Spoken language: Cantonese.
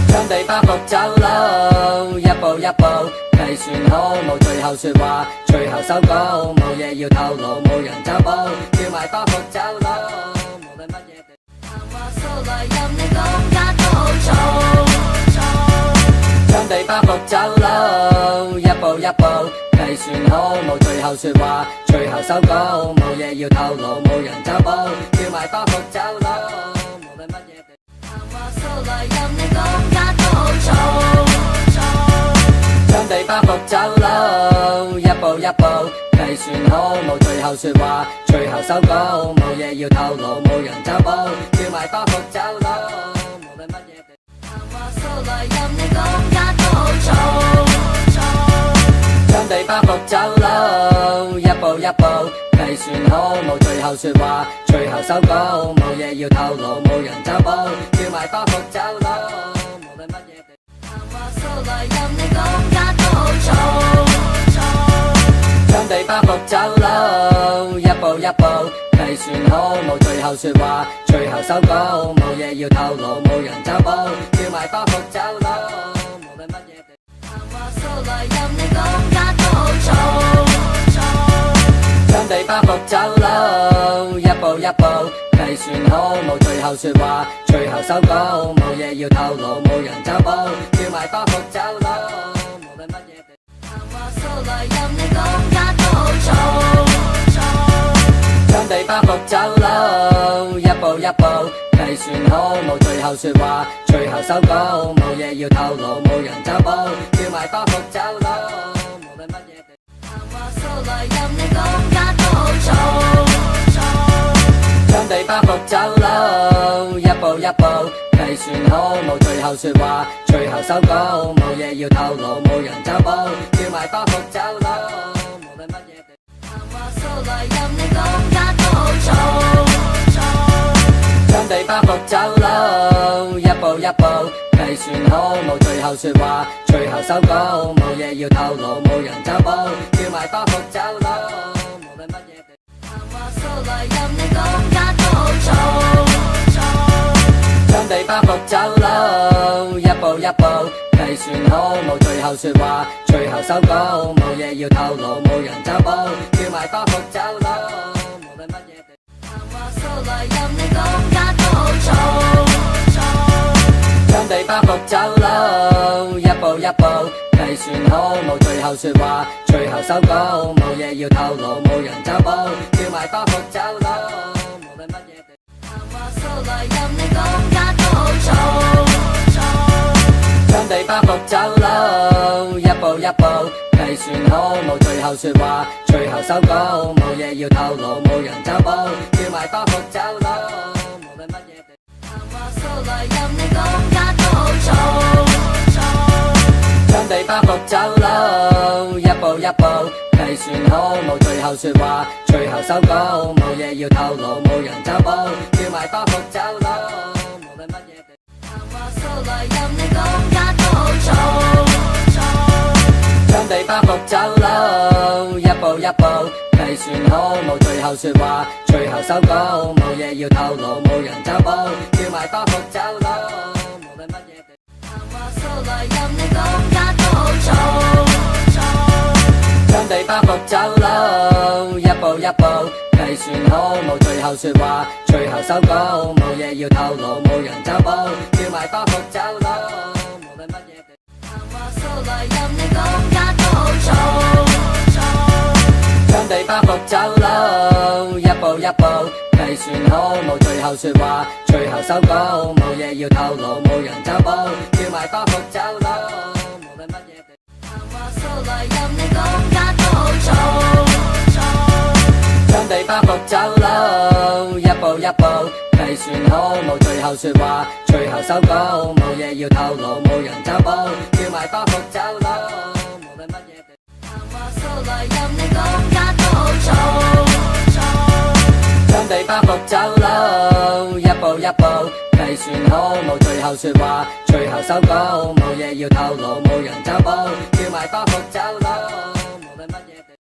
將地包袱走佬，一步一步計算好，冇最後說話，最後收稿，冇嘢要透露，冇人找補，叫埋包袱走佬，無論乜嘢地談話數來任你講假都好嘈。將地包袱走佬，一步一步計算好，冇最後說話，最後收稿，冇嘢要透露，冇人找補，叫埋包袱走佬，無論乜嘢地談話數來任你講假都好嘈。將地包袱走佬，一步一步計算好，冇最後說話，最後收稿，冇嘢要透露，冇人找補，叫埋包袱走佬，無論乜嘢地談話數來任你講假都好嘈。將地包袱走佬，一步一步計算好，冇最後說話，最後收稿，冇嘢要透露，冇人找補，叫埋包袱走佬，無論乜嘢地談話數來任你講假都好嘈。將地包袱走佬，一步一步計算好，冇最後說話，最後收稿，冇嘢要透露，冇人找補，叫埋包袱走佬，無論乜嘢地談話數來任你講假都好嘈。將地包袱走佬，一步一步計算好，冇最後說話，最後收稿，冇嘢要透露，冇人找補，叫埋包袱走佬，無論乜嘢地談話數來任你講假都好嘈。將地包袱走佬，一步一步計算好，冇最後說話，最後收稿，冇嘢要透露，冇人找補，叫埋包袱走佬，無論乜嘢地談話數來任你講假都好嘈。將地包袱走佬，一步一步計算好，冇最後說話，最後收稿，冇嘢要透露，冇人找補，叫埋包袱走佬，無論乜嘢地談話數來任你講假都好嘈。將地包袱走佬，一步一步計算好，冇最後說話，最後收稿，冇嘢要透露，冇人找補，叫埋包袱走佬，無論乜嘢地談話數來任你講假都好嘈。將地包袱走佬，一步一步計算好，冇最後說話，最後收稿，冇嘢要透露，冇人找補，叫埋包袱走佬，無論乜嘢地談話數來任你講假都好嘈。將地包袱走佬，一步一步計算好，冇最後說話，最後收稿，冇嘢要透露，冇人找補，叫埋包袱走佬，無論乜嘢地談話數來任你講假都好嘈。將地包袱走佬，一步一步計算好，冇最後說話，最後收稿，冇嘢要透露，冇人找補，叫埋包袱走佬，無論乜嘢地談話數來任你講假都好嘈。將地包袱走佬，一步一步計算好，冇最後說話，最後收稿，冇嘢要透露，冇人找補，叫埋包袱走佬，無論乜嘢地談話數來任你講假都好嘈。將地包袱走佬，一步一步計算好，冇最後說話，最後收稿，冇嘢要透露，冇人找補，叫埋包袱走佬，無論乜嘢地談話數來任你講假都好嘈。將地包袱走佬，一步一步計算好，冇最後說話，最後收稿，冇嘢要透露，冇人找補，叫埋包袱走佬，無論乜嘢地談話數來任你講假都好嘈。將地包袱走佬，一步一步計算好，冇最後說話，最後收稿，冇嘢要透露，冇人找補，叫埋包袱走佬，無論乜嘢地談話數來任你講假都好嘈。將地包袱走佬，一步一步計算好，冇最後說話，最後收稿，冇嘢要透露，冇人找補，叫埋包袱走佬，無論乜嘢地談話數來任你講假都好嘈。將地包袱走佬，一步一步計算好，冇最後說話，最後收稿，冇嘢要透露，冇人找補，叫埋包袱走佬。